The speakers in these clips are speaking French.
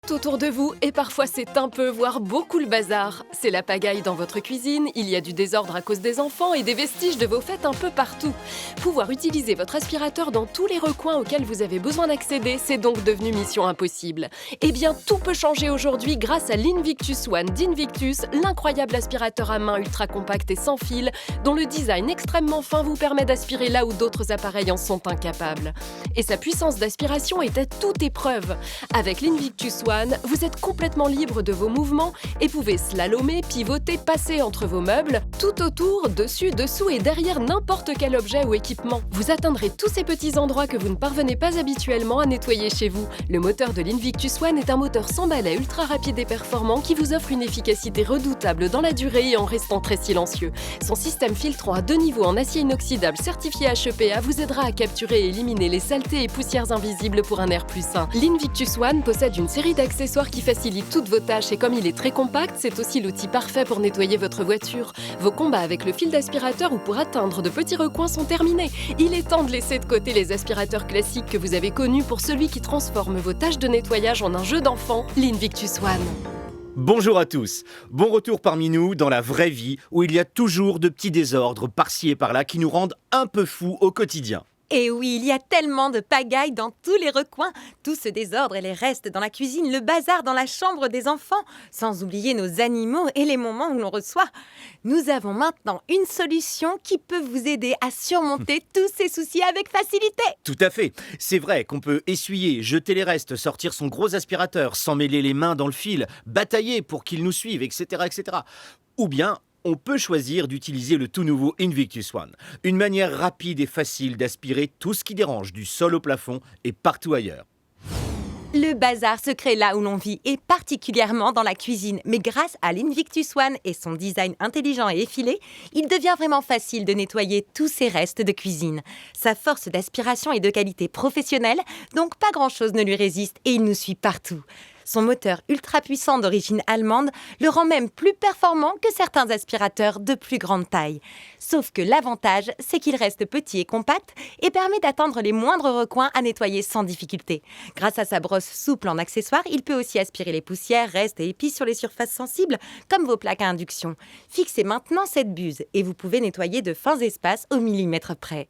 Tout autour de vous, et parfois c'est un peu, voire beaucoup le bazar. C'est la pagaille dans votre cuisine, il y a du désordre à cause des enfants et des vestiges de vos fêtes un peu partout. Pouvoir utiliser votre aspirateur dans tous les recoins auxquels vous avez besoin d'accéder, c'est donc devenu mission impossible. Eh bien, tout peut changer aujourd'hui grâce à l'Invictus One d'Invictus, l'incroyable aspirateur à main ultra compact et sans fil, dont le design extrêmement fin vous permet d'aspirer là où d'autres appareils en sont incapables. Et sa puissance d'aspiration est à toute épreuve. Avec l'Invictus One, vous êtes complètement libre de vos mouvements et pouvez slalomer, pivoter, passer entre vos meubles, tout autour, dessus, dessous et derrière n'importe quel objet ou équipement. Vous atteindrez tous ces petits endroits que vous ne parvenez pas habituellement à nettoyer chez vous. Le moteur de l'Invictus One est un moteur sans balai ultra rapide et performant qui vous offre une efficacité redoutable dans la durée et en restant très silencieux. Son système filtrant à 2 niveaux en acier inoxydable certifié HEPA vous aidera à capturer et éliminer les saletés et poussières invisibles pour un air plus sain. L'Invictus One possède une série d'accessoires qui facilitent toutes vos tâches et comme il est très compact, c'est aussi l'outil parfait pour nettoyer votre voiture. Vos combats avec le fil d'aspirateur ou pour atteindre de petits recoins sont terminés. Il est temps de laisser de côté les aspirateurs classiques que vous avez connus pour celui qui transforme vos tâches de nettoyage en un jeu d'enfant, l'Invictus One. Bonjour à tous, bon retour parmi nous dans la vraie vie où il y a toujours de petits désordres par-ci et par-là qui nous rendent un peu fous au quotidien. Et oui, il y a tellement de pagaille dans tous les recoins, tout ce désordre et les restes dans la cuisine, le bazar dans la chambre des enfants, sans oublier nos animaux et les moments où l'on reçoit. Nous avons maintenant une solution qui peut vous aider à surmonter tous ces soucis avec facilité. Tout à fait, c'est vrai qu'on peut essuyer, jeter les restes, sortir son gros aspirateur, s'emmêler les mains dans le fil, batailler pour qu'il nous suive, etc., etc. Ou bien on peut choisir d'utiliser le tout nouveau Invictus One, une manière rapide et facile d'aspirer tout ce qui dérange du sol au plafond et partout ailleurs. Le bazar se crée là où l'on vit et particulièrement dans la cuisine. Mais grâce à l'Invictus One et son design intelligent et effilé, il devient vraiment facile de nettoyer tous ces restes de cuisine. Sa force d'aspiration est de qualité professionnelle, donc pas grand-chose ne lui résiste et il nous suit partout. Son moteur ultra puissant d'origine allemande le rend même plus performant que certains aspirateurs de plus grande taille. Sauf que l'avantage, c'est qu'il reste petit et compact et permet d'atteindre les moindres recoins à nettoyer sans difficulté. Grâce à sa brosse souple en accessoire, il peut aussi aspirer les poussières, restes et épices sur les surfaces sensibles, comme vos plaques à induction. Fixez maintenant cette buse et vous pouvez nettoyer de fins espaces au millimètre près.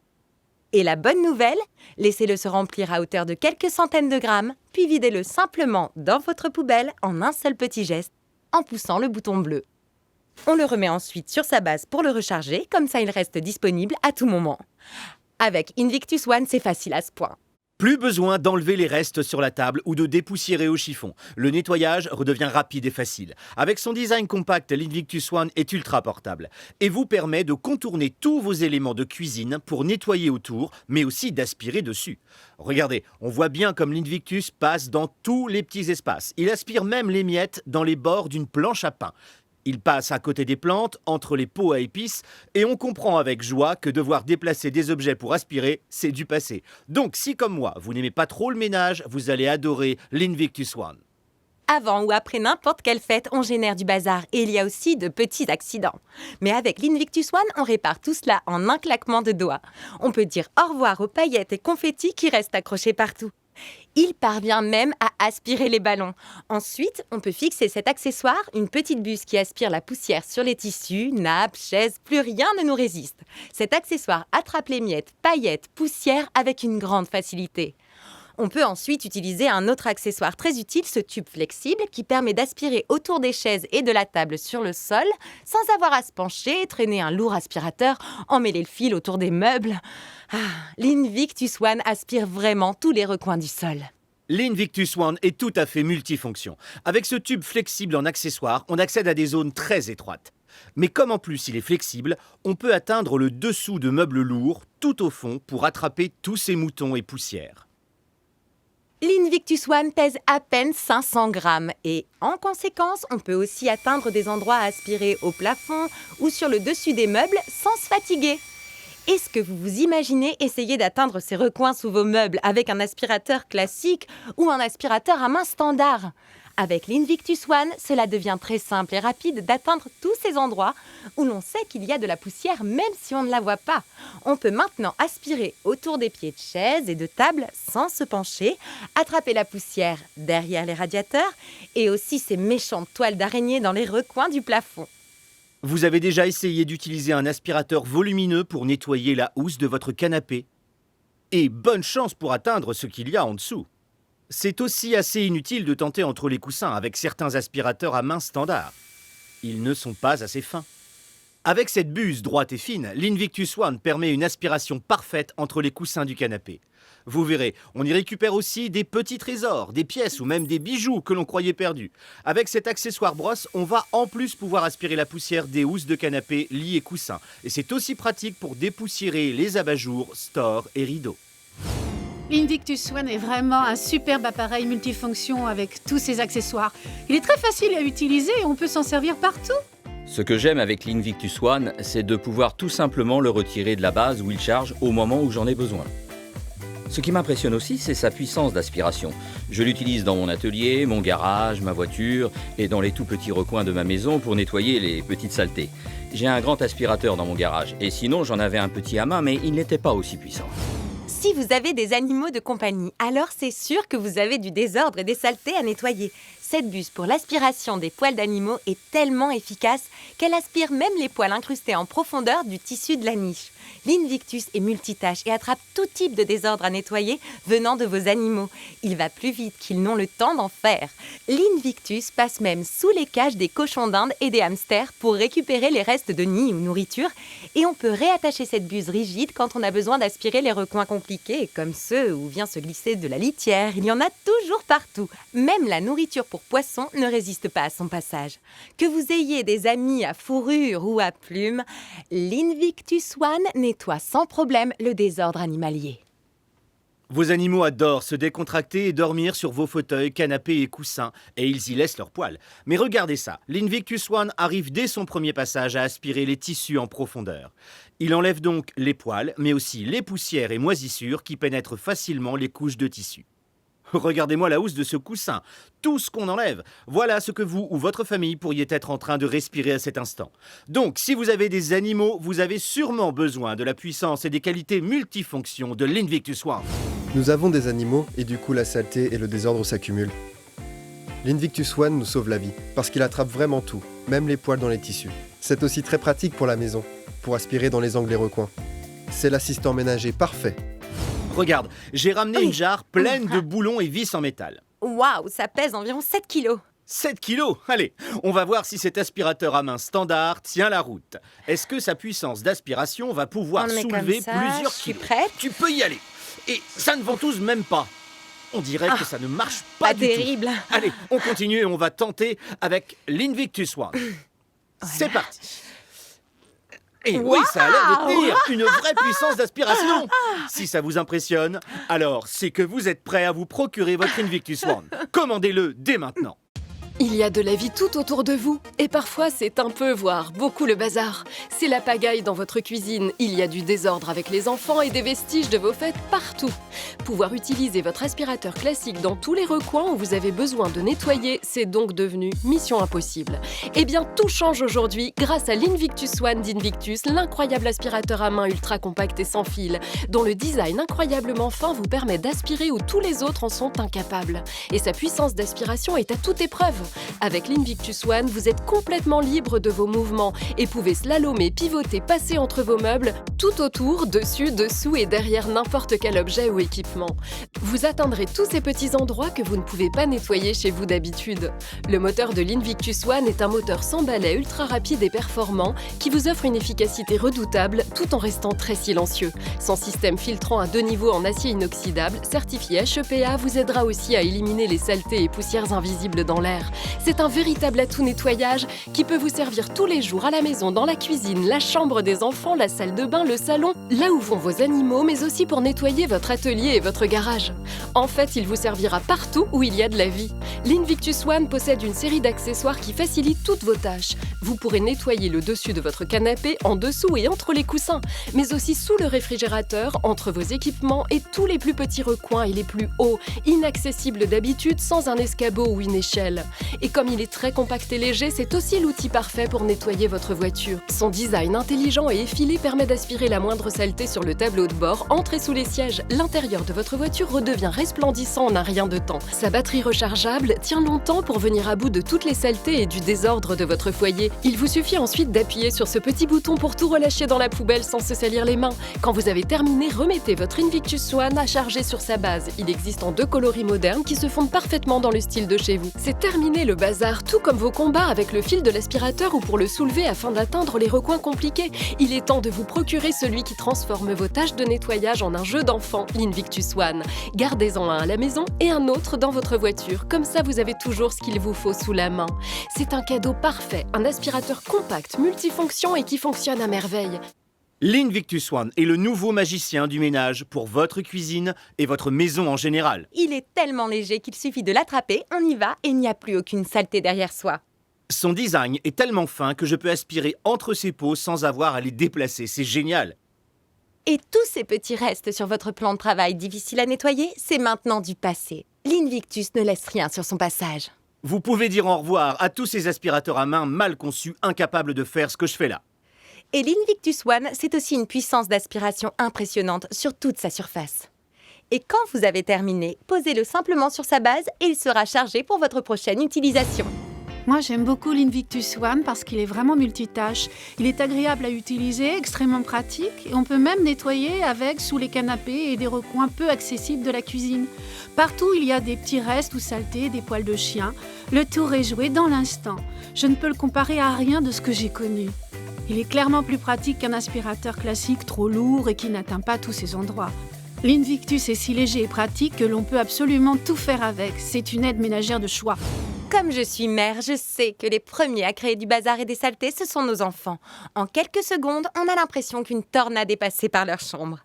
Et la bonne nouvelle, laissez-le se remplir à hauteur de quelques centaines de grammes, puis videz-le simplement dans votre poubelle en un seul petit geste, en poussant le bouton bleu. On le remet ensuite sur sa base pour le recharger, comme ça il reste disponible à tout moment. Avec Invictus One, c'est facile à ce point. Plus besoin d'enlever les restes sur la table ou de dépoussiérer au chiffon. Le nettoyage redevient rapide et facile. Avec son design compact, l'Invictus One est ultra portable et vous permet de contourner tous vos éléments de cuisine pour nettoyer autour, mais aussi d'aspirer dessus. Regardez, on voit bien comme l'Invictus passe dans tous les petits espaces. Il aspire même les miettes dans les bords d'une planche à pain. Il passe à côté des plantes, entre les pots à épices, et on comprend avec joie que devoir déplacer des objets pour aspirer, c'est du passé. Donc si comme moi, vous n'aimez pas trop le ménage, vous allez adorer l'Invictus One. Avant ou après n'importe quelle fête, on génère du bazar et il y a aussi de petits accidents. Mais avec l'Invictus One, on répare tout cela en un claquement de doigts. On peut dire au revoir aux paillettes et confettis qui restent accrochés partout. Il parvient même à aspirer les ballons. Ensuite, on peut fixer cet accessoire, une petite buse qui aspire la poussière sur les tissus, nappes, chaises, plus rien ne nous résiste. Cet accessoire attrape les miettes, paillettes, poussière avec une grande facilité. On peut ensuite utiliser un autre accessoire très utile, ce tube flexible qui permet d'aspirer autour des chaises et de la table sur le sol sans avoir à se pencher, traîner un lourd aspirateur, emmêler le fil autour des meubles. L'Invictus One aspire vraiment tous les recoins du sol. L'Invictus One est tout à fait multifonction. Avec ce tube flexible en accessoire, on accède à des zones très étroites. Mais comme en plus il est flexible, on peut atteindre le dessous de meubles lourds, tout au fond, pour attraper tous ces moutons et poussières. L'Invictus One pèse à peine 500 grammes et, en conséquence, on peut aussi atteindre des endroits à aspirer au plafond ou sur le dessus des meubles sans se fatiguer. Est-ce que vous vous imaginez essayer d'atteindre ces recoins sous vos meubles avec un aspirateur classique ou un aspirateur à main standard ? Avec l'Invictus One, cela devient très simple et rapide d'atteindre tous ces endroits où l'on sait qu'il y a de la poussière même si on ne la voit pas. On peut maintenant aspirer autour des pieds de chaises et de tables sans se pencher, attraper la poussière derrière les radiateurs et aussi ces méchantes toiles d'araignée dans les recoins du plafond. Vous avez déjà essayé d'utiliser un aspirateur volumineux pour nettoyer la housse de votre canapé? Et bonne chance pour atteindre ce qu'il y a en dessous. C'est aussi assez inutile de tenter entre les coussins avec certains aspirateurs à main standard. Ils ne sont pas assez fins. Avec cette buse droite et fine, l'Invictus One permet une aspiration parfaite entre les coussins du canapé. Vous verrez, on y récupère aussi des petits trésors, des pièces ou même des bijoux que l'on croyait perdus. Avec cet accessoire brosse, on va en plus pouvoir aspirer la poussière des housses de canapé, lits et coussins. Et c'est aussi pratique pour dépoussiérer les abat-jours, stores et rideaux. L'Invictus One est vraiment un superbe appareil multifonction avec tous ses accessoires. Il est très facile à utiliser et on peut s'en servir partout. Ce que j'aime avec l'Invictus One, c'est de pouvoir tout simplement le retirer de la base où il charge au moment où j'en ai besoin. Ce qui m'impressionne aussi, c'est sa puissance d'aspiration. Je l'utilise dans mon atelier, mon garage, ma voiture et dans les tout petits recoins de ma maison pour nettoyer les petites saletés. J'ai un grand aspirateur dans mon garage et sinon j'en avais un petit à main mais il n'était pas aussi puissant. Si vous avez des animaux de compagnie, alors c'est sûr que vous avez du désordre et des saletés à nettoyer. Cette buse pour l'aspiration des poils d'animaux est tellement efficace qu'elle aspire même les poils incrustés en profondeur du tissu de la niche. L'Invictus est multitâche et attrape tout type de désordre à nettoyer venant de vos animaux. Il va plus vite qu'ils n'ont le temps d'en faire. L'Invictus passe même sous les cages des cochons d'Inde et des hamsters pour récupérer les restes de nid ou nourriture. Et on peut réattacher cette buse rigide quand on a besoin d'aspirer les recoins compliqués, comme ceux où vient se glisser de la litière. Il y en a toujours partout. Même la nourriture pour poissons ne résiste pas à son passage. Que vous ayez des amis à fourrure ou à plumes, l'Invictus One nettoie sans problème le désordre animalier. Vos animaux adorent se décontracter et dormir sur vos fauteuils, canapés et coussins, et ils y laissent leurs poils. Mais regardez ça, l'Invictus One arrive dès son premier passage à aspirer les tissus en profondeur. Il enlève donc les poils, mais aussi les poussières et moisissures qui pénètrent facilement les couches de tissu. Regardez-moi la housse de ce coussin, tout ce qu'on enlève. Voilà ce que vous ou votre famille pourriez être en train de respirer à cet instant. Donc, si vous avez des animaux, vous avez sûrement besoin de la puissance et des qualités multifonctions de l'Invictus One. Nous avons des animaux et du coup la saleté et le désordre s'accumulent. L'Invictus One nous sauve la vie parce qu'il attrape vraiment tout, même les poils dans les tissus. C'est aussi très pratique pour la maison, pour aspirer dans les angles et recoins. C'est l'assistant ménager parfait. Regarde, j'ai ramené une jarre pleine de boulons et vis en métal. Waouh, ça pèse environ 7 kilos. 7 kilos. Allez, on va voir si cet aspirateur à main standard tient la route. Est-ce que sa puissance d'aspiration va pouvoir On le met soulever comme ça, plusieurs je suis kilos? prête. Tu peux y aller. Et ça ne ventouse même pas. On dirait que ça ne marche pas du terrible. tout. Allez, on continue et on va tenter avec l'Invictus One. C'est parti. Et oui, ça a l'air de tenir une vraie puissance d'aspiration. Si ça vous impressionne, alors c'est que vous êtes prêt à vous procurer votre Invictus One. Commandez-le dès maintenant. Il y a de la vie tout autour de vous, et parfois c'est un peu, voire beaucoup le bazar. C'est la pagaille dans votre cuisine, il y a du désordre avec les enfants et des vestiges de vos fêtes partout. Pouvoir utiliser votre aspirateur classique dans tous les recoins où vous avez besoin de nettoyer, c'est donc devenu mission impossible. Eh bien, tout change aujourd'hui grâce à l'Invictus One d'Invictus, l'incroyable aspirateur à main ultra compact et sans fil, dont le design incroyablement fin vous permet d'aspirer où tous les autres en sont incapables. Et sa puissance d'aspiration est à toute épreuve. Avec l'Invictus One, vous êtes complètement libre de vos mouvements et pouvez slalomer, pivoter, passer entre vos meubles, tout autour, dessus, dessous et derrière n'importe quel objet ou équipement. Vous atteindrez tous ces petits endroits que vous ne pouvez pas nettoyer chez vous d'habitude. Le moteur de l'Invictus One est un moteur sans balai ultra rapide et performant qui vous offre une efficacité redoutable tout en restant très silencieux. Son système filtrant à 2 niveaux en acier inoxydable, certifié HEPA, vous aidera aussi à éliminer les saletés et poussières invisibles dans l'air. C'est un véritable atout nettoyage qui peut vous servir tous les jours à la maison, dans la cuisine, la chambre des enfants, la salle de bain, le salon, là où vont vos animaux, mais aussi pour nettoyer votre atelier et votre garage. En fait, il vous servira partout où il y a de la vie. L'Invictus One possède une série d'accessoires qui facilitent toutes vos tâches. Vous pourrez nettoyer le dessus de votre canapé, en dessous et entre les coussins, mais aussi sous le réfrigérateur, entre vos équipements et tous les plus petits recoins et les plus hauts, inaccessibles d'habitude sans un escabeau ou une échelle. Et comme il est très compact et léger, c'est aussi l'outil parfait pour nettoyer votre voiture. Son design intelligent et effilé permet d'aspirer la moindre saleté sur le tableau de bord, entre et sous les sièges. L'intérieur de votre voiture redevient resplendissant en un rien de temps. Sa batterie rechargeable tient longtemps pour venir à bout de toutes les saletés et du désordre de votre foyer. Il vous suffit ensuite d'appuyer sur ce petit bouton pour tout relâcher dans la poubelle sans se salir les mains. Quand vous avez terminé, remettez votre Invictus One à charger sur sa base. Il existe en 2 coloris modernes qui se fondent parfaitement dans le style de chez vous. C'est terminé le bazar, tout comme vos combats avec le fil de l'aspirateur ou pour le soulever afin d'atteindre les recoins compliqués. Il est temps de vous procurer celui qui transforme vos tâches de nettoyage en un jeu d'enfant, l'Invictus One. Gardez-en un à la maison et un autre dans votre voiture. Comme ça, vous avez toujours ce qu'il vous faut sous la main. C'est un cadeau parfait, un aspirateur compact, multifonction et qui fonctionne à merveille. L'Invictus One est le nouveau magicien du ménage pour votre cuisine et votre maison en général. Il est tellement léger qu'il suffit de l'attraper, on y va et il n'y a plus aucune saleté derrière soi. Son design est tellement fin que je peux aspirer entre ses pots sans avoir à les déplacer. C'est génial. Et tous ces petits restes sur votre plan de travail difficile à nettoyer, c'est maintenant du passé. L'Invictus ne laisse rien sur son passage. Vous pouvez dire au revoir à tous ces aspirateurs à main mal conçus, incapables de faire ce que je fais là. Et l'Invictus One, c'est aussi une puissance d'aspiration impressionnante sur toute sa surface. Et quand vous avez terminé, posez-le simplement sur sa base et il sera chargé pour votre prochaine utilisation. Moi, j'aime beaucoup l'Invictus One parce qu'il est vraiment multitâche. Il est agréable à utiliser, extrêmement pratique et on peut même nettoyer avec sous les canapés et des recoins peu accessibles de la cuisine. Partout, il y a des petits restes ou saletés, des poils de chien. Le tour est joué dans l'instant. Je ne peux le comparer à rien de ce que j'ai connu. Il est clairement plus pratique qu'un aspirateur classique trop lourd et qui n'atteint pas tous ses endroits. L'Invictus est si léger et pratique que l'on peut absolument tout faire avec. C'est une aide ménagère de choix. Comme je suis mère, je sais que les premiers à créer du bazar et des saletés, ce sont nos enfants. En quelques secondes, on a l'impression qu'une tornade est passée par leur chambre.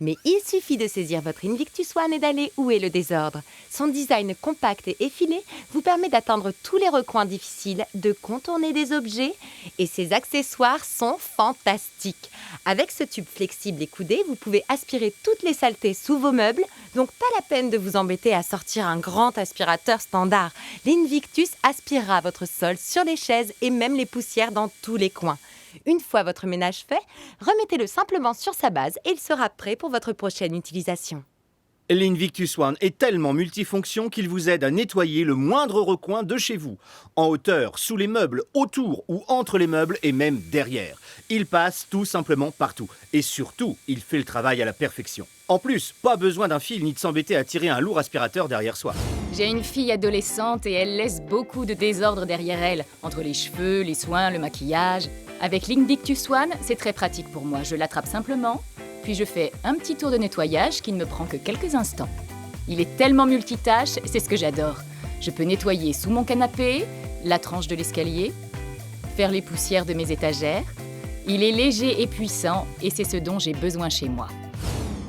Mais il suffit de saisir votre Invictus One et d'aller où est le désordre. Son design compact et effilé vous permet d'atteindre tous les recoins difficiles, de contourner des objets et ses accessoires sont fantastiques. Avec ce tube flexible et coudé, vous pouvez aspirer toutes les saletés sous vos meubles, donc pas la peine de vous embêter à sortir un grand aspirateur standard. L'Invictus aspirera votre sol sur les chaises et même les poussières dans tous les coins. Une fois votre ménage fait, remettez-le simplement sur sa base et il sera prêt pour votre prochaine utilisation. L'Invictus One est tellement multifonction qu'il vous aide à nettoyer le moindre recoin de chez vous. En hauteur, sous les meubles, autour ou entre les meubles et même derrière. Il passe tout simplement partout. Et surtout, il fait le travail à la perfection. En plus, pas besoin d'un fil ni de s'embêter à tirer un lourd aspirateur derrière soi. J'ai une fille adolescente et elle laisse beaucoup de désordre derrière elle, entre les cheveux, les soins, le maquillage. Avec l'Invictus One, c'est très pratique pour moi. Je l'attrape simplement, puis je fais un petit tour de nettoyage qui ne me prend que quelques instants. Il est tellement multitâche, c'est ce que j'adore. Je peux nettoyer sous mon canapé, la tranche de l'escalier, faire les poussières de mes étagères. Il est léger et puissant et c'est ce dont j'ai besoin chez moi.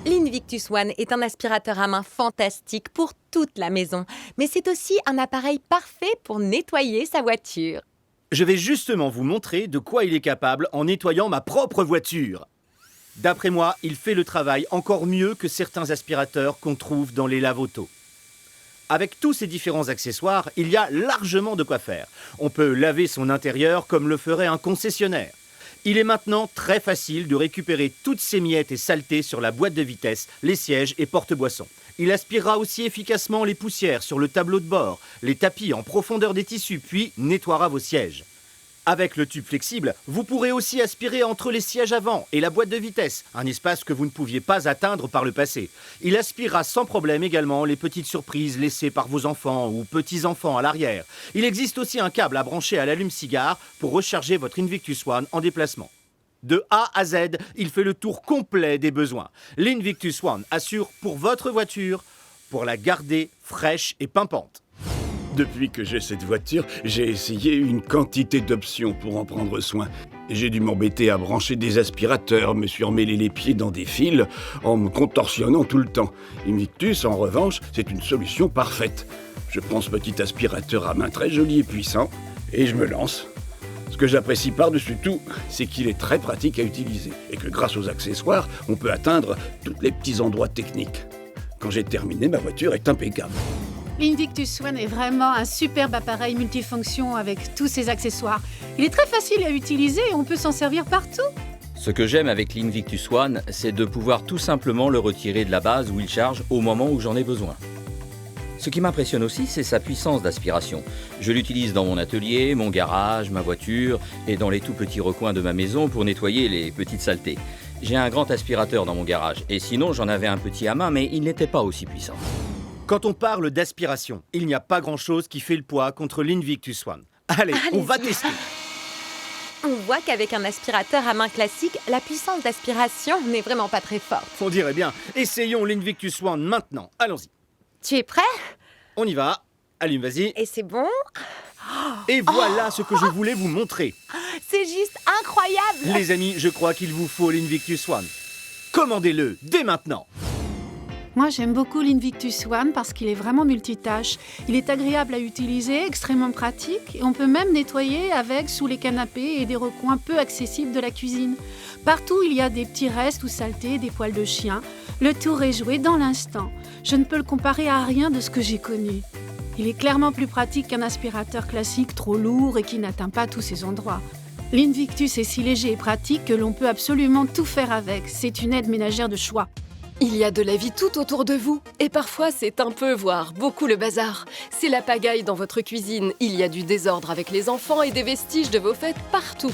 L'Invictus One est un aspirateur à main fantastique pour toute la maison, mais c'est aussi un appareil parfait pour nettoyer sa voiture. Je vais justement vous montrer de quoi il est capable en nettoyant ma propre voiture. D'après moi, il fait le travail encore mieux que certains aspirateurs qu'on trouve dans les lave-autos. Avec tous ces différents accessoires, il y a largement de quoi faire. On peut laver son intérieur comme le ferait un concessionnaire. Il est maintenant très facile de récupérer toutes ces miettes et saletés sur la boîte de vitesse, les sièges et porte-boissons. Il aspirera aussi efficacement les poussières sur le tableau de bord, les tapis en profondeur des tissus, puis nettoiera vos sièges. Avec le tube flexible, vous pourrez aussi aspirer entre les sièges avant et la boîte de vitesse, un espace que vous ne pouviez pas atteindre par le passé. Il aspirera sans problème également les petites surprises laissées par vos enfants ou petits-enfants à l'arrière. Il existe aussi un câble à brancher à l'allume-cigare pour recharger votre Invictus One en déplacement. De A à Z, il fait le tour complet des besoins. L'Invictus One assure pour votre voiture, pour la garder fraîche et pimpante. Depuis que j'ai cette voiture, j'ai essayé une quantité d'options pour en prendre soin. J'ai dû m'embêter à brancher des aspirateurs, me surmêler les pieds dans des fils, en me contorsionnant tout le temps. Invictus, en revanche, c'est une solution parfaite. Je prends ce petit aspirateur à main très joli et puissant, et je me lance. Ce que j'apprécie par-dessus tout, c'est qu'il est très pratique à utiliser, et que grâce aux accessoires, on peut atteindre tous les petits endroits techniques. Quand j'ai terminé, ma voiture est impeccable. L'Invictus One est vraiment un superbe appareil multifonction avec tous ses accessoires. Il est très facile à utiliser et on peut s'en servir partout. Ce que j'aime avec l'Invictus One, c'est de pouvoir tout simplement le retirer de la base où il charge au moment où j'en ai besoin. Ce qui m'impressionne aussi, c'est sa puissance d'aspiration. Je l'utilise dans mon atelier, mon garage, ma voiture et dans les tout petits recoins de ma maison pour nettoyer les petites saletés. J'ai un grand aspirateur dans mon garage et sinon j'en avais un petit à main mais il n'était pas aussi puissant. Quand on parle d'aspiration, il n'y a pas grand-chose qui fait le poids contre l'Invictus One. Allez, on va tester. On voit qu'avec un aspirateur à main classique, la puissance d'aspiration n'est vraiment pas très forte. On dirait bien. Essayons l'Invictus One maintenant. Allons-y. Tu es prêt? On y va. Allume, vas-y. Et c'est bon? Et voilà ce que je voulais vous montrer. C'est juste incroyable! Les amis, je crois qu'il vous faut l'Invictus One. Commandez-le dès maintenant. Moi, j'aime beaucoup l'Invictus One parce qu'il est vraiment multitâche. Il est agréable à utiliser, extrêmement pratique et on peut même nettoyer avec sous les canapés et des recoins peu accessibles de la cuisine. Partout, il y a des petits restes ou saletés, des poils de chien. Le tour est joué dans l'instant. Je ne peux le comparer à rien de ce que j'ai connu. Il est clairement plus pratique qu'un aspirateur classique trop lourd et qui n'atteint pas tous ses endroits. L'Invictus est si léger et pratique que l'on peut absolument tout faire avec. C'est une aide ménagère de choix. Il y a de la vie tout autour de vous, et parfois c'est un peu, voire beaucoup le bazar. C'est la pagaille dans votre cuisine, il y a du désordre avec les enfants et des vestiges de vos fêtes partout.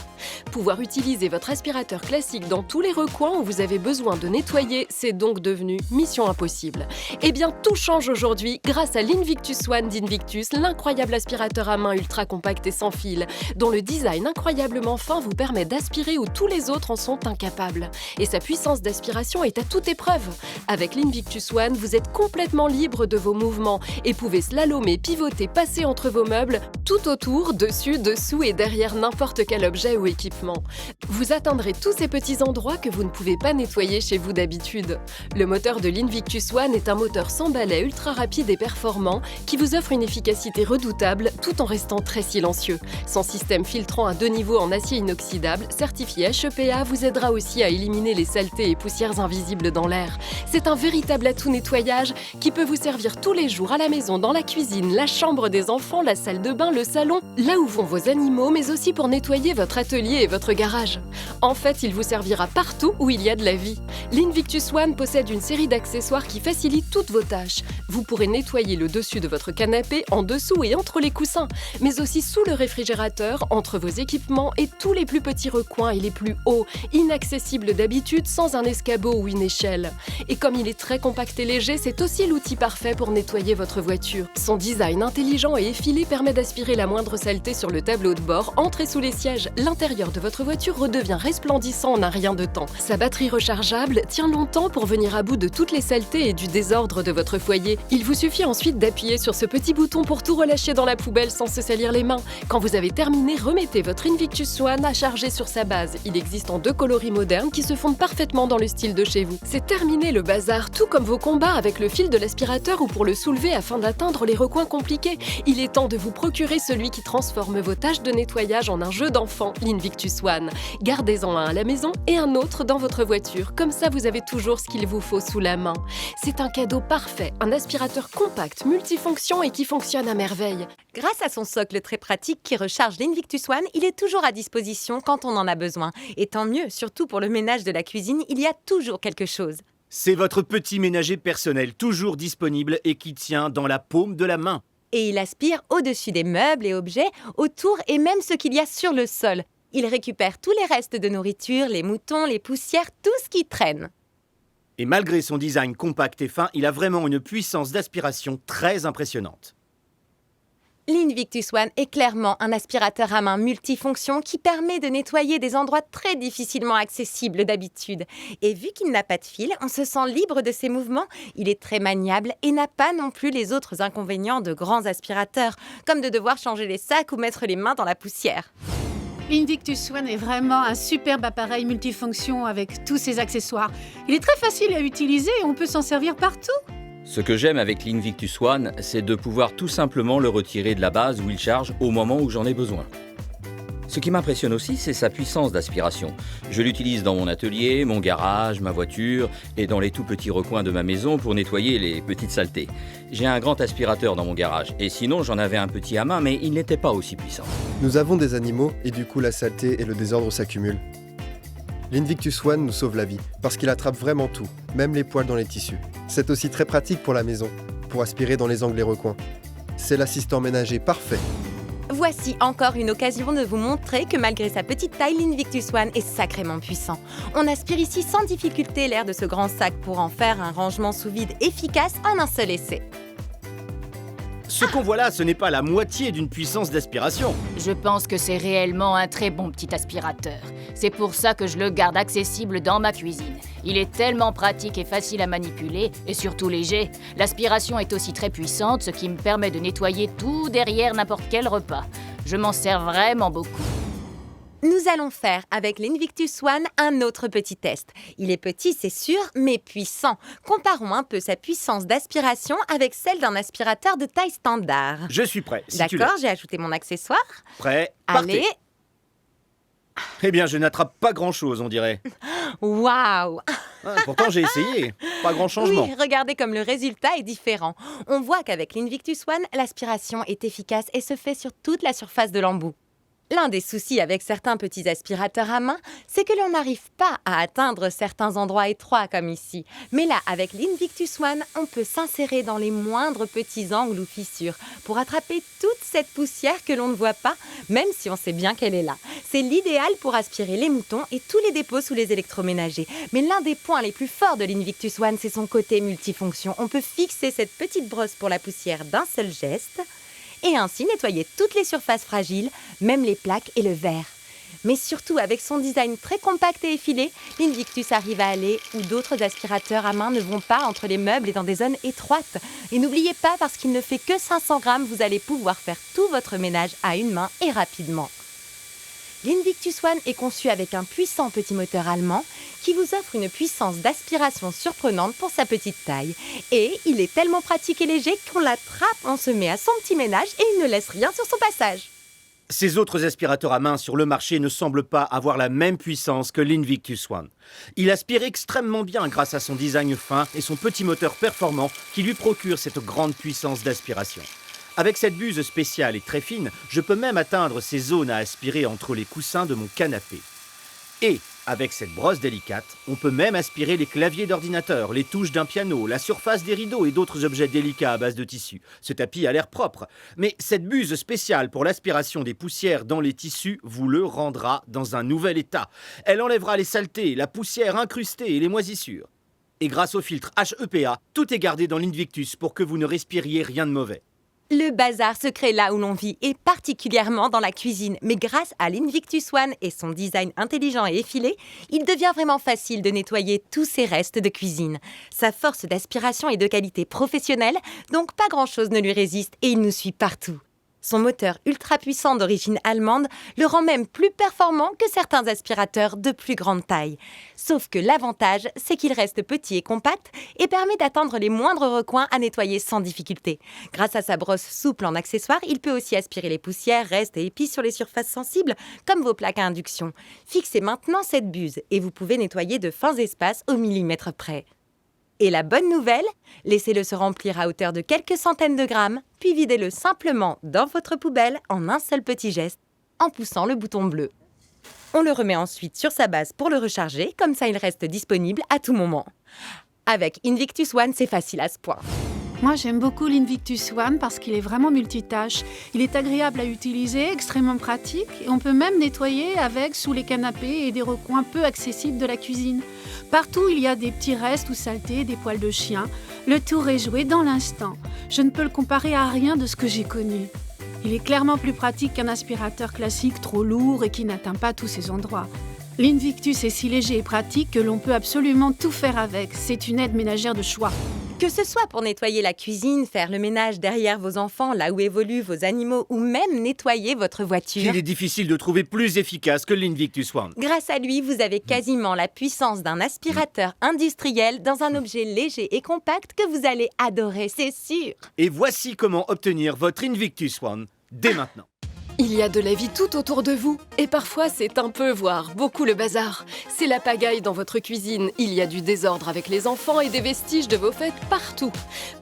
Pouvoir utiliser votre aspirateur classique dans tous les recoins où vous avez besoin de nettoyer, c'est donc devenu mission impossible. Eh bien, tout change aujourd'hui grâce à l'Invictus One d'Invictus, l'incroyable aspirateur à main ultra compact et sans fil, dont le design incroyablement fin vous permet d'aspirer où tous les autres en sont incapables. Et sa puissance d'aspiration est à toute épreuve. Avec l'Invictus One, vous êtes complètement libre de vos mouvements et pouvez slalomer, pivoter, passer entre vos meubles, tout autour, dessus, dessous et derrière n'importe quel objet ou équipement. Vous atteindrez tous ces petits endroits que vous ne pouvez pas nettoyer chez vous d'habitude. Le moteur de l'Invictus One est un moteur sans balai ultra rapide et performant qui vous offre une efficacité redoutable tout en restant très silencieux. Son système filtrant à 2 niveaux en acier inoxydable, certifié HEPA, vous aidera aussi à éliminer les saletés et poussières invisibles dans l'air. C'est un véritable atout nettoyage qui peut vous servir tous les jours à la maison, dans la cuisine, la chambre des enfants, la salle de bain, le salon, là où vont vos animaux, mais aussi pour nettoyer votre atelier et votre garage. En fait, il vous servira partout où il y a de la vie. L'Invictus One possède une série d'accessoires qui facilitent toutes vos tâches. Vous pourrez nettoyer le dessus de votre canapé, en dessous et entre les coussins, mais aussi sous le réfrigérateur, entre vos équipements et tous les plus petits recoins et les plus hauts, inaccessibles d'habitude sans un escabeau ou une échelle. Et comme il est très compact et léger, c'est aussi l'outil parfait pour nettoyer votre voiture. Son design intelligent et effilé permet d'aspirer la moindre saleté sur le tableau de bord, entrez sous les sièges. L'intérieur de votre voiture redevient resplendissant en un rien de temps. Sa batterie rechargeable tient longtemps pour venir à bout de toutes les saletés et du désordre de votre foyer. Il vous suffit ensuite d'appuyer sur ce petit bouton pour tout relâcher dans la poubelle sans se salir les mains. Quand vous avez terminé, remettez votre Invictus One à charger sur sa base. Il existe en 2 coloris modernes qui se fondent parfaitement dans le style de chez vous. C'est terminé le bazar, tout comme vos combats avec le fil de l'aspirateur ou pour le soulever afin d'atteindre les recoins compliqués. Il est temps de vous procurer celui qui transforme vos tâches de nettoyage en un jeu d'enfant, l'Invictus One. Gardez-en un à la maison et un autre dans votre voiture, comme ça vous avez toujours ce qu'il vous faut sous la main. C'est un cadeau parfait, un aspirateur compact, multifonction et qui fonctionne à merveille. Grâce à son socle très pratique qui recharge l'Invictus One, il est toujours à disposition quand on en a besoin. Et tant mieux, surtout pour le ménage de la cuisine, il y a toujours quelque chose. C'est votre petit ménager personnel, toujours disponible et qui tient dans la paume de la main. Et il aspire au-dessus des meubles et objets, autour et même ce qu'il y a sur le sol. Il récupère tous les restes de nourriture, les moutons, les poussières, tout ce qui traîne. Et malgré son design compact et fin, il a vraiment une puissance d'aspiration très impressionnante. L'Invictus One est clairement un aspirateur à main multifonction qui permet de nettoyer des endroits très difficilement accessibles d'habitude. Et vu qu'il n'a pas de fil, on se sent libre de ses mouvements. Il est très maniable et n'a pas non plus les autres inconvénients de grands aspirateurs, comme de devoir changer les sacs ou mettre les mains dans la poussière. L'Invictus One est vraiment un superbe appareil multifonction avec tous ses accessoires. Il est très facile à utiliser et on peut s'en servir partout. Ce que j'aime avec l'Invictus One, c'est de pouvoir tout simplement le retirer de la base où il charge au moment où j'en ai besoin. Ce qui m'impressionne aussi, c'est sa puissance d'aspiration. Je l'utilise dans mon atelier, mon garage, ma voiture et dans les tout petits recoins de ma maison pour nettoyer les petites saletés. J'ai un grand aspirateur dans mon garage et sinon j'en avais un petit à main mais il n'était pas aussi puissant. Nous avons des animaux et du coup la saleté et le désordre s'accumulent. L'Invictus One nous sauve la vie parce qu'il attrape vraiment tout, même les poils dans les tissus. C'est aussi très pratique pour la maison, pour aspirer dans les angles et recoins. C'est l'assistant ménager parfait. Voici encore une occasion de vous montrer que malgré sa petite taille, l'Invictus One est sacrément puissant. On aspire ici sans difficulté l'air de ce grand sac pour en faire un rangement sous vide efficace en un seul essai. Ce qu'on voit là, ce n'est pas la moitié d'une puissance d'aspiration. Je pense que c'est réellement un très bon petit aspirateur. C'est pour ça que je le garde accessible dans ma cuisine. Il est tellement pratique et facile à manipuler, et surtout léger. L'aspiration est aussi très puissante, ce qui me permet de nettoyer tout derrière n'importe quel repas. Je m'en sers vraiment beaucoup. Nous allons faire avec l'Invictus One un autre petit test. Il est petit, c'est sûr, mais puissant. Comparons un peu sa puissance d'aspiration avec celle d'un aspirateur de taille standard. Je suis prêt, si tu l'es. D'accord, j'ai ajouté mon accessoire. Prêt, Allez. partez. Eh bien, je n'attrape pas grand-chose, on dirait. Waouh! Pourtant, j'ai essayé. Pas grand changement. Oui, regardez comme le résultat est différent. On voit qu'avec l'Invictus One, l'aspiration est efficace et se fait sur toute la surface de l'embout. L'un des soucis avec certains petits aspirateurs à main, c'est que l'on n'arrive pas à atteindre certains endroits étroits comme ici. Mais là, avec l'Invictus One, on peut s'insérer dans les moindres petits angles ou fissures pour attraper toute cette poussière que l'on ne voit pas, même si on sait bien qu'elle est là. C'est l'idéal pour aspirer les moutons et tous les dépôts sous les électroménagers. Mais l'un des points les plus forts de l'Invictus One, c'est son côté multifonction. On peut fixer cette petite brosse pour la poussière d'un seul geste et ainsi nettoyer toutes les surfaces fragiles, même les plaques et le verre. Mais surtout, avec son design très compact et effilé, l'Invictus arrive à aller où d'autres aspirateurs à main ne vont pas entre les meubles et dans des zones étroites. Et n'oubliez pas, parce qu'il ne fait que 500 grammes, vous allez pouvoir faire tout votre ménage à une main et rapidement. L'Invictus One est conçu avec un puissant petit moteur allemand qui vous offre une puissance d'aspiration surprenante pour sa petite taille. Et il est tellement pratique et léger qu'on l'attrape, on se met à son petit ménage et il ne laisse rien sur son passage. Ces autres aspirateurs à main sur le marché ne semblent pas avoir la même puissance que l'Invictus One. Il aspire extrêmement bien grâce à son design fin et son petit moteur performant qui lui procure cette grande puissance d'aspiration. Avec cette buse spéciale et très fine, je peux même atteindre ces zones à aspirer entre les coussins de mon canapé. Et avec cette brosse délicate, on peut même aspirer les claviers d'ordinateur, les touches d'un piano, la surface des rideaux et d'autres objets délicats à base de tissu. Ce tapis a l'air propre. Mais cette buse spéciale pour l'aspiration des poussières dans les tissus vous le rendra dans un nouvel état. Elle enlèvera les saletés, la poussière incrustée et les moisissures. Et grâce au filtre HEPA, tout est gardé dans l'Invictus pour que vous ne respiriez rien de mauvais. Le bazar se crée là où l'on vit et particulièrement dans la cuisine. Mais grâce à l'Invictus One et son design intelligent et effilé, il devient vraiment facile de nettoyer tous ces restes de cuisine. Sa force d'aspiration est de qualité professionnelle, donc pas grand-chose ne lui résiste et il nous suit partout. Son moteur ultra puissant d'origine allemande le rend même plus performant que certains aspirateurs de plus grande taille. Sauf que l'avantage, c'est qu'il reste petit et compact et permet d'atteindre les moindres recoins à nettoyer sans difficulté. Grâce à sa brosse souple en accessoire, il peut aussi aspirer les poussières, restes et épices sur les surfaces sensibles, comme vos plaques à induction. Fixez maintenant cette buse et vous pouvez nettoyer de fins espaces au millimètre près. Et la bonne nouvelle, laissez-le se remplir à hauteur de quelques centaines de grammes, puis videz-le simplement dans votre poubelle en un seul petit geste, en poussant le bouton bleu. On le remet ensuite sur sa base pour le recharger, comme ça il reste disponible à tout moment. Avec Invictus One, c'est facile à ce point. Moi, j'aime beaucoup l'Invictus One parce qu'il est vraiment multitâche. Il est agréable à utiliser, extrêmement pratique et on peut même nettoyer avec sous les canapés et des recoins peu accessibles de la cuisine. Partout, il y a des petits restes ou saletés, des poils de chien. Le tour est joué dans l'instant. Je ne peux le comparer à rien de ce que j'ai connu. Il est clairement plus pratique qu'un aspirateur classique trop lourd et qui n'atteint pas tous ses endroits. L'Invictus est si léger et pratique que l'on peut absolument tout faire avec. C'est une aide ménagère de choix. Que ce soit pour nettoyer la cuisine, faire le ménage derrière vos enfants, là où évoluent vos animaux, ou même nettoyer votre voiture. Il est difficile de trouver plus efficace que l'Invictus One. Grâce à lui, vous avez quasiment la puissance d'un aspirateur industriel dans un objet léger et compact que vous allez adorer, c'est sûr. Et voici comment obtenir votre Invictus One dès maintenant. Il y a de la vie tout autour de vous, et parfois c'est un peu, voire beaucoup le bazar. C'est la pagaille dans votre cuisine, il y a du désordre avec les enfants et des vestiges de vos fêtes partout.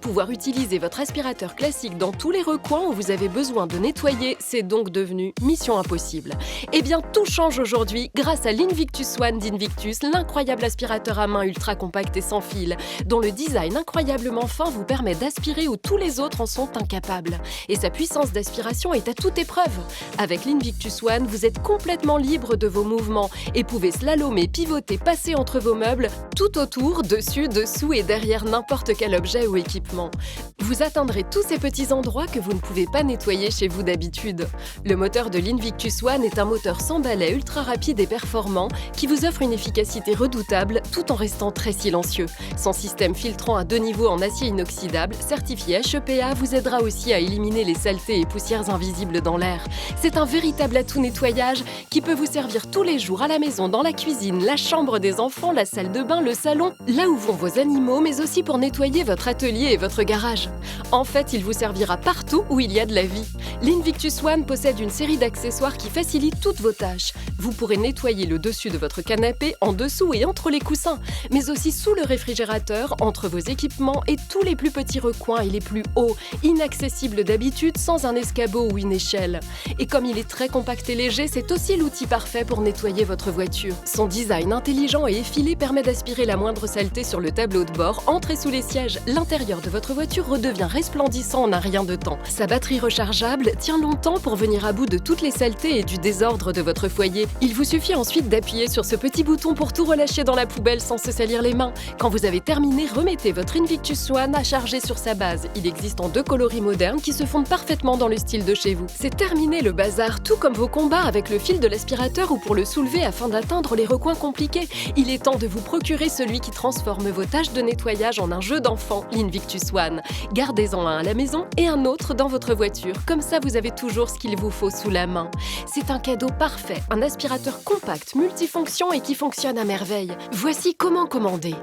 Pouvoir utiliser votre aspirateur classique dans tous les recoins où vous avez besoin de nettoyer, c'est donc devenu mission impossible. Eh bien tout change aujourd'hui grâce à l'Invictus One d'Invictus, l'incroyable aspirateur à main ultra compact et sans fil, dont le design incroyablement fin vous permet d'aspirer où tous les autres en sont incapables. Et sa puissance d'aspiration est à toute épreuve. Avec l'Invictus One, vous êtes complètement libre de vos mouvements et pouvez slalomer, pivoter, passer entre vos meubles, tout autour, dessus, dessous et derrière n'importe quel objet ou équipement. Vous atteindrez tous ces petits endroits que vous ne pouvez pas nettoyer chez vous d'habitude. Le moteur de l'Invictus One est un moteur sans balai ultra rapide et performant qui vous offre une efficacité redoutable tout en restant très silencieux. Son système filtrant à 2 niveaux en acier inoxydable, certifié HEPA, vous aidera aussi à éliminer les saletés et poussières invisibles dans l'air. C'est un véritable atout nettoyage qui peut vous servir tous les jours à la maison, dans la cuisine, la chambre des enfants, la salle de bain, le salon, là où vont vos animaux, mais aussi pour nettoyer votre atelier et votre garage. En fait, il vous servira partout où il y a de la vie. L'Invictus One possède une série d'accessoires qui facilitent toutes vos tâches. Vous pourrez nettoyer le dessus de votre canapé, en dessous et entre les coussins, mais aussi sous le réfrigérateur, entre vos équipements et tous les plus petits recoins et les plus hauts, inaccessibles d'habitude sans un escabeau ou une échelle. Et comme il est très compact et léger, c'est aussi l'outil parfait pour nettoyer votre voiture. Son design intelligent et effilé permet d'aspirer la moindre saleté sur le tableau de bord, entre et sous les sièges. L'intérieur de votre voiture redevient resplendissant en un rien de temps. Sa batterie rechargeable tient longtemps pour venir à bout de toutes les saletés et du désordre de votre foyer. Il vous suffit ensuite d'appuyer sur ce petit bouton pour tout relâcher dans la poubelle sans se salir les mains. Quand vous avez terminé, remettez votre Invictus One à charger sur sa base. Il existe en 2 coloris modernes qui se fondent parfaitement dans le style de chez vous. C'est terminé le bazar, tout comme vos combats avec le fil de l'aspirateur ou pour le soulever afin d'atteindre les recoins compliqués. Il est temps de vous procurer celui qui transforme vos tâches de nettoyage en un jeu d'enfant, l'Invictus One. Gardez-en un à la maison et un autre dans votre voiture. Comme ça, vous avez toujours ce qu'il vous faut sous la main. C'est un cadeau parfait, un aspirateur compact, multifonction et qui fonctionne à merveille. Voici comment commander.